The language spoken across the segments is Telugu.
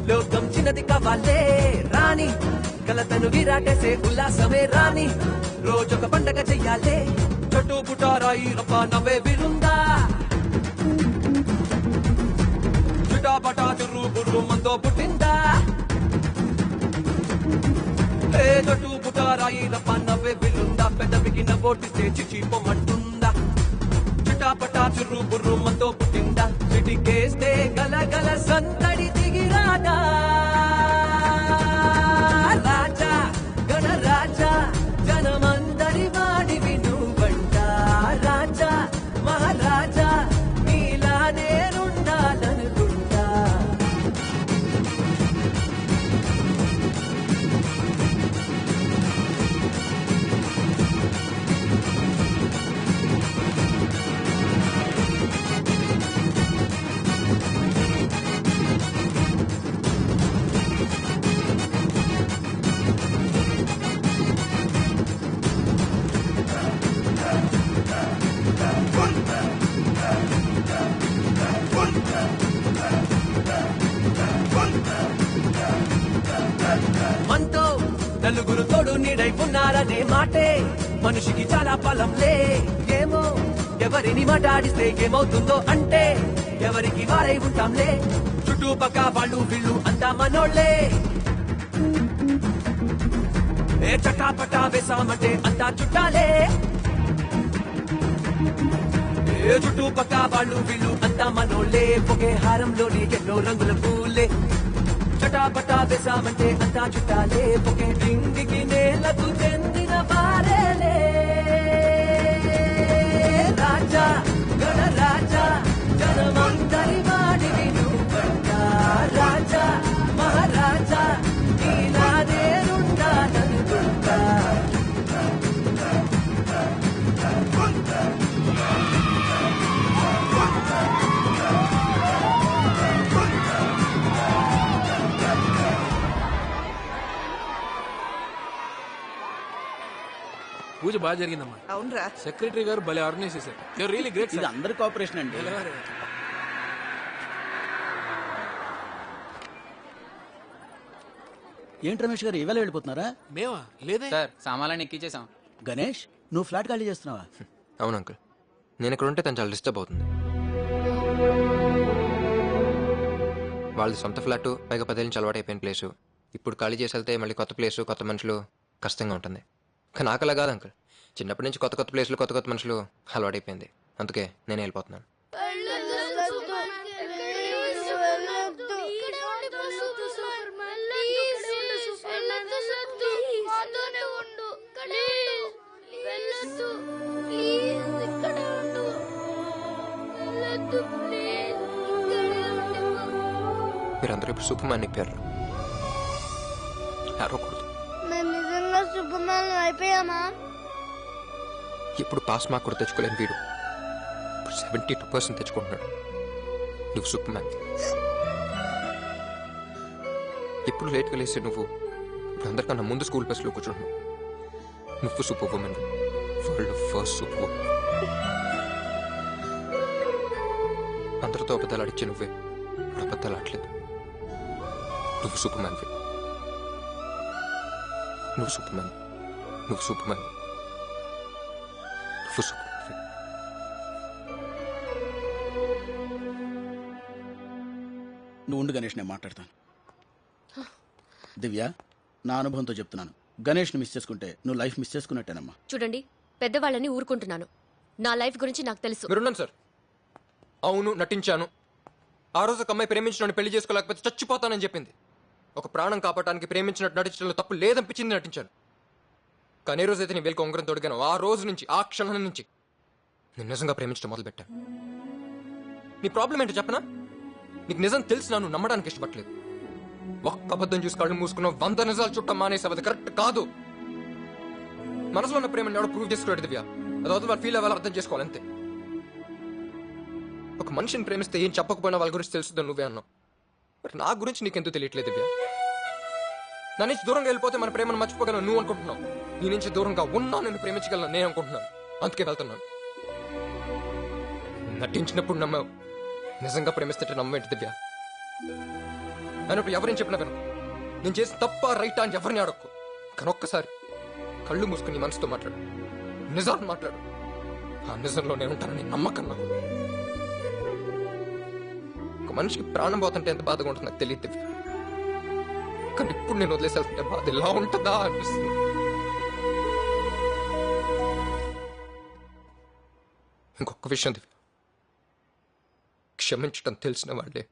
లోకం చిన్నది కావాలే రాణి కలతను విరాటేసే ఉల్లాసమే రాణి రోజొక పండగ చెయ్యాలే చుట్టూ పుటారాయి రప్ప నవ్వే విరుందా చుటాపటా చుర్రు బుర్రు మంతో పుట్టిందా చుట్టూ పుటారాయి రప్ప నవ్వే విరుందా పెదవికి నవ్వోటిస్తే చిచి పొమ్మంటుందా చుటాపటా చుర్రు బుర్రు మంతో పుట్టిందా చిటికేస్తే గలగల సందడి దిగిరాదా రాజా గణరాజా జనమందరి వాడివి నువ్వంట రాజా మహారాజా నీలా నేనుండాలనుకుంటా మనతో నలుగురు తోడు నీడై ఉన్నారనే మాటే మనిషికి చాలా బలంలే ఏమో ఎవరిని మాట్లాడిస్తే ఏమవుతుందో అంటే ఎవరికి వారై ఉంటాంలే చుట్టుపక్క వాళ్ళు వీళ్ళు అంతా మనోళ్లే ఏ చటాపటా వేసామంటే అంతా చుట్టాలే ఏ చుట్టుపక్క వాళ్ళు వీళ్ళు అంతా మనోళ్లే ఒకే హారంలోని ఎన్నో రంగుల పూలే చటాపటా వేసామంటే అంతా చుట్టాలే ఒకే డింగికి నేలకు చెందిన వారేలే రాజా గణరాజా జనమందరి వాడివి నువ్వంట రాజా మహారాజా నీలా నేనుండాలనుకుంటా పూజ బాగా జరిగిందమ్మా. అవునరా, సెక్రటరీ గారు భలే ఆర్గనైజ్ చేశారు. You're really great. ఇది అందరి కోఆపరేషన్ అండి. ఏంటి రమేష్ గారు ఇవాళ వెళ్ళిపోతున్నారా? మేమా లేదే సార్, సామాన్లన్నీ ఎక్కించేసాం. గణేష్, నువ్వు ఫ్లాట్ ఖాళీ చేస్తున్నావా? అవును అంకుల్, నేను ఇక్కడ ఉంటే తను చాలా డిస్టర్బ్ అవుతుంది. వాళ్ళది సొంత ఫ్లాట్, పైగా 10 నుంచి అలవాటు అయిపోయిన ప్లేసు. ఇప్పుడు ఖాళీ చేసి వెళ్తే మళ్ళీ కొత్త ప్లేసు, కొత్త మనుషులు, కష్టంగా ఉంటుంది. కానీ నాకు అలా కాదు అంకుల్, చిన్నప్పటి నుంచి కొత్త కొత్త ప్లేసులు, కొత్త కొత్త మనుషులు అలవాటైపోయింది. అందుకే నేను వెళ్ళిపోతున్నాను. మీరందరూ ఇప్పుడు సూపర్ మ్యాన్ అయిపోయారు. అరవకూడదు. ఇప్పుడు పాస్ మార్క్ కూడా తెచ్చుకోలేని వీడు ఇప్పుడు 72% తెచ్చుకుంటున్నాడు. నువ్వు సూపర్ మ్యాన్. ఇప్పుడు లేట్గా లేస్తే నువ్వు ఇప్పుడు అందరికన్నా ముందు స్కూల్ బస్లో కూర్చుంటున్నావు. నువ్వు super women, world first super women. అందరితో అబద్ధాలు ఆడిచ్చే నువ్వే ఇప్పుడు అబద్ధాలు ఆడలేదు. నువ్వు సూపర్ మ్యాన్. నువ్వు సూపర్ మ్యాన్. నువ్వు సూపర్ మ్యాన్. నువ్వు సూపర్ మ్యాన్. నువ్వు ఉండు గణేష్, నేను మాట్లాడతాను. దివ్య, నా అనుభవంతో చెప్తున్నాను, గణేష్ని మిస్ చేసుకుంటే నువ్వు లైఫ్ మిస్ చేసుకున్నట్టేనమ్మా. చూడండి, పెద్దవాళ్ళని ఊరుకుంటున్నాను. నా లైఫ్ గురించి నాకు తెలుసు. మీరున్నాను సార్. అవును, నటించాను. ఆ రోజు ఒక అమ్మాయి ప్రేమించిన పెళ్లి చేసుకోలేకపోతే చచ్చిపోతానని చెప్పింది. ఒక ప్రాణం కాపాడడానికి ప్రేమించినట్టు నటించడంలో తప్పు లేదనిపించింది, నటించాను. కానీ ఏ రోజైతే నేను వేలుకు ఉంగరం తొడిగాను, ఆ రోజు నుంచి, ఆ క్షణం నుంచి నేను నిజంగా ప్రేమించడం మొదలుపెట్టాను. నీ ప్రాబ్లం ఏంటో చెప్పనా? నీకు నిజం తెలిసినా నువ్వు నమ్మడానికి ఇష్టపడలేదు. ఒక్క అబద్ధం చూసి కళ్ళు మూసుకున్నావు, 100 నిజాలు చుట్టం మానేసావు. అది కరెక్ట్ కాదు. మనసులో ఉన్న ప్రేమను ఎవడో ప్రూవ్ చేసుకోలేదు దివ్య. అది వద్దు, వాళ్ళు ఫీల్ అవ్వాలి, అర్థం చేసుకోవాలి అంతే. ఒక మనిషిని ప్రేమిస్తే ఏం చెప్పకపోయినా వాళ్ళ గురించి తెలుస్తుందని నువ్వే అన్నావు. మరి నా గురించి నీకెందుకు తెలియట్లేదు దివ్య? నా నుంచి దూరంగా వెళ్ళిపోతే మన ప్రేమను మర్చిపోగలను నువ్వు అనుకుంటున్నావు. నీ నుంచి దూరంగా ఉన్నా నేను ప్రేమించగలను నేను అనుకుంటున్నాను. అందుకే వెళ్తున్నాను. నటించినప్పుడు నమ్మావు, నిజంగా ప్రేమిస్తుంటే నమ్మేంటి దివ్య? అయినప్పుడు ఎవరేం చెప్పినా విను. నేను చేసి తప్ప రైటా అని ఎవరిని అడక్కు. కానీ ఒక్కసారి కళ్ళు మూసుకుని నీ మనసుతో మాట్లాడు, నిజాన్ని మాట్లాడు. ఆ నిజంలో నేను ఉంటానని నమ్మకం నాకు. ఒక మనిషికి ప్రాణం పోతుంటే ఎంత బాధగా ఉంటుందో నాకు తెలియదు దివ్య. కానీ ఇప్పుడు నేను వదిలేసేస్తుంటే బాధ ఎలా ఉంటుందా అనిపిస్తుంది. ఇంకొక విషయం దివ్య, క్షమించటం తెలిసిన వాళ్ళే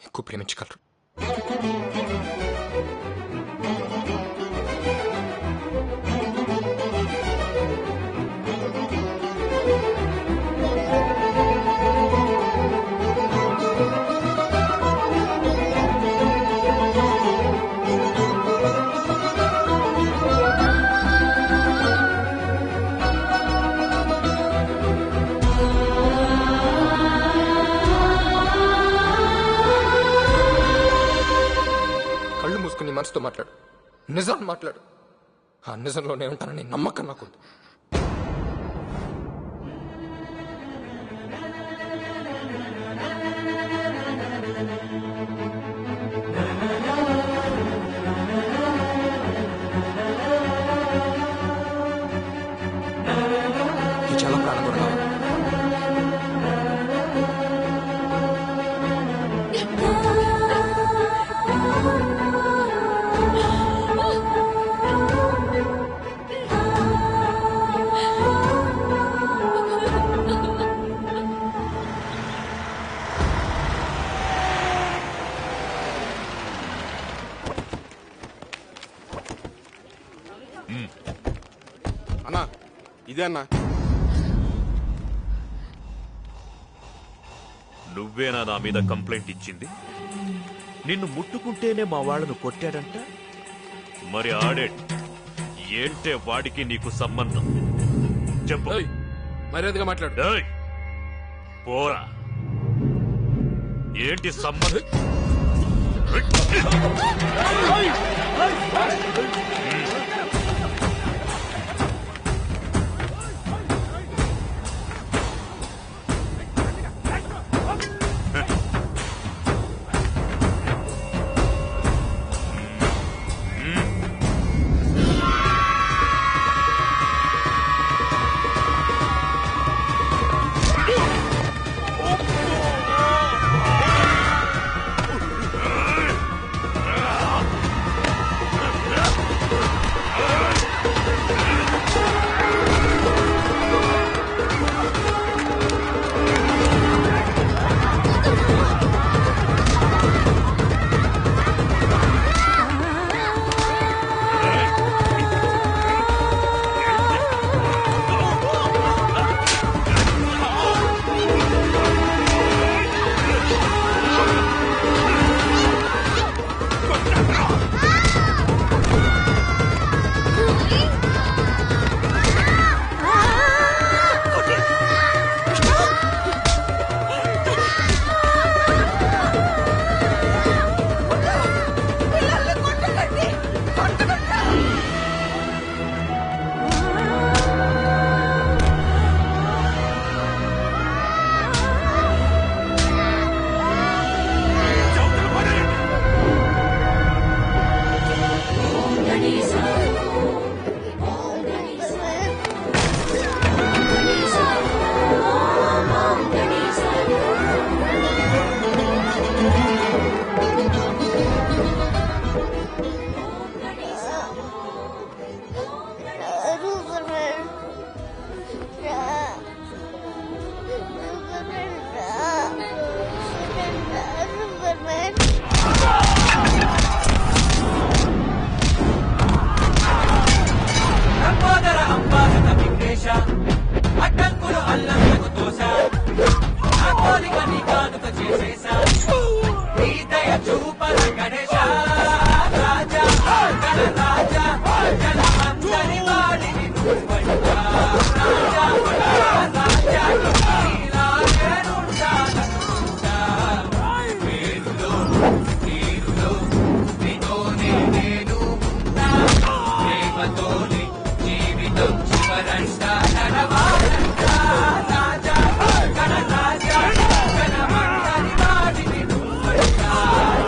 ఎక్కువ ప్రేమించగలరు. కళ్ళు మూసుకుని మనసుతో మాట్లాడు, నిజాన్ని మాట్లాడు. ఆ నిజంలో నేను ఉంటానని నమ్మకం నాకుంది. ఇది చాలా ప్రాణం కూడా కావాలి. అన్నా ఇదే అన్నా. నువ్వేనా నా మీద కంప్లైంట్ ఇచ్చింది? నిన్ను ముట్టుకుంటేనే మా వాళ్ళను కొట్టాడంట. మరి ఆడే ఏంటే వాడికి నీకు సంబంధం? చెప్పు. ఏయ్, మర్యాదగా మాట్లాడు. ఏయ్, పోరా. ఏంటి సంబంధం?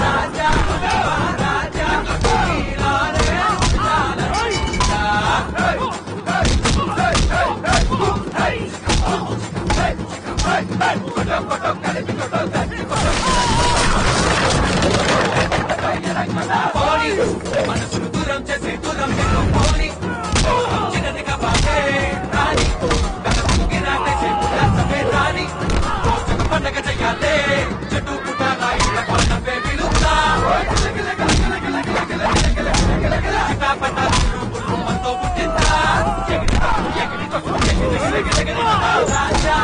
రాజా మనసును దూరం చేసే దూరం పోని చిన్నదిగా బాగే రాని కథకు గిరాటేసే ఉల్లాసమే రాని రోజుకు పండగ చెయ్యాలే చెట్టు పుట్టాలా ఇళ్ళ పండపే విలుతా చిటాపట బుర్రు మనతో పుట్టిందా రాజా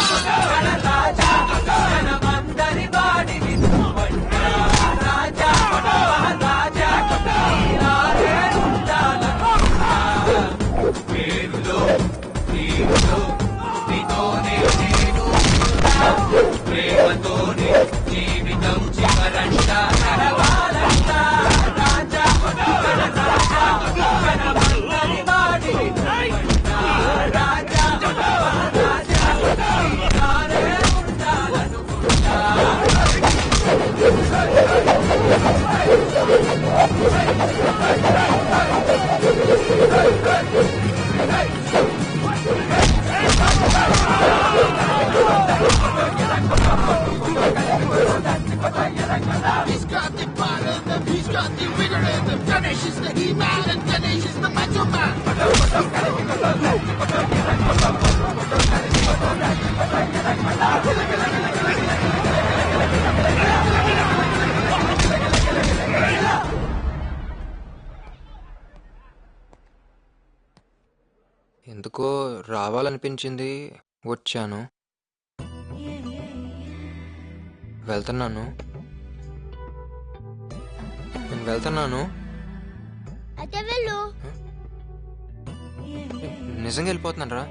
రాజా జనమందరి వాడిని రాజా రాజా నారే ఉండాలనుకుంటా పేరులో నీలో నీతోనే నేను ఉంటా. ప్రేమతోనే జీవితం చివరంట నడవాలంట రాజా రాజా జనమందరి వాడిని రాజా రాజా నారే ఉండాలనుకుంటా. He's got the fire rhythm, he's got the winner rhythm. Ganesh is the He-Man and Ganesh is the Macho Man. ఎందుకో రావాలనిపించింది, వచ్చాను. వెళ్తున్నాను, నేను వెళ్తున్నాను. అయితే వెళ్ళు. నిజంగా వెళ్ళిపోతున్నాను రా.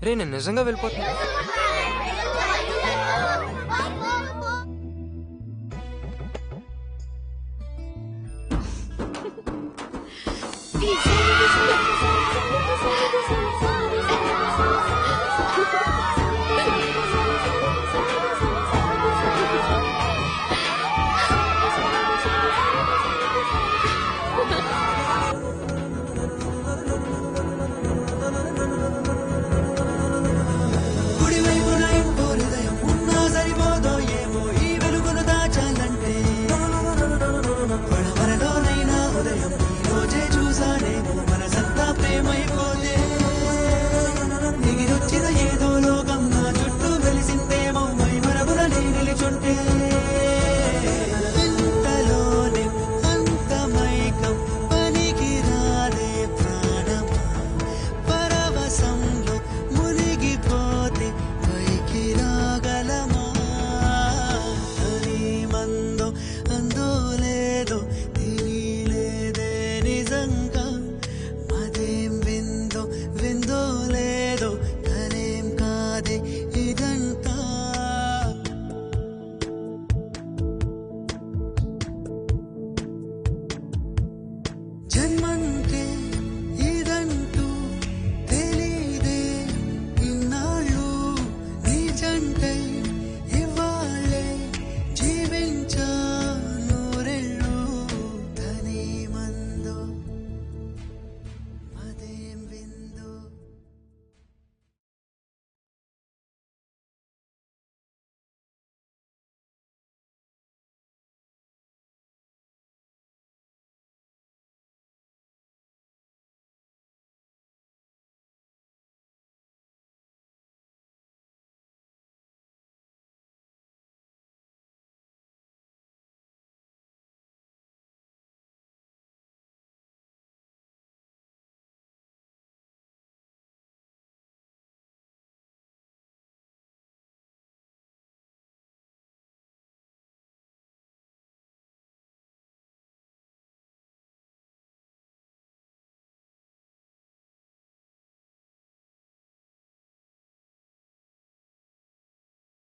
రే నేను నిజంగా వెళ్ళిపోతున్నా. Peace.